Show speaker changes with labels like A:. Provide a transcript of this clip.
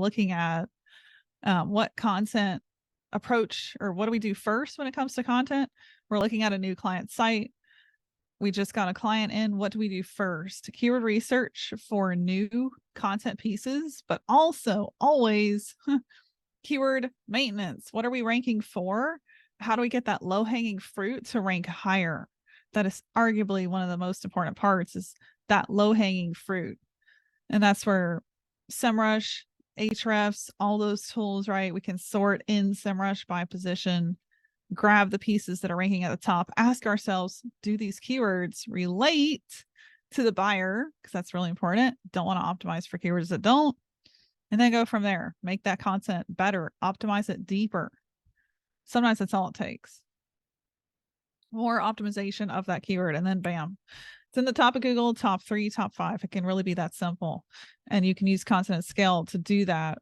A: looking at what content approach, or what do we do first when it comes to content. We're looking at a new client site. We just got a client in. What do we do first? Keyword research for new content pieces, but also always keyword maintenance. What are we ranking for? How do we get that low-hanging fruit to rank higher? That is arguably one of the most important parts, is that low-hanging fruit. And that's where SEMrush, AHREFS, all those tools, right? We can sort in SEMrush by position, grab the pieces that are ranking at the top, ask ourselves, do these keywords relate to the buyer? Because that's really important. Don't want to optimize for keywords that don't. And then go from there, make that content better, optimize it deeper. Sometimes that's all it takes. More optimization of that keyword, and then bam, it's in the top of Google, top 3, top 5. It can really be that simple. And you can use content at scale to do that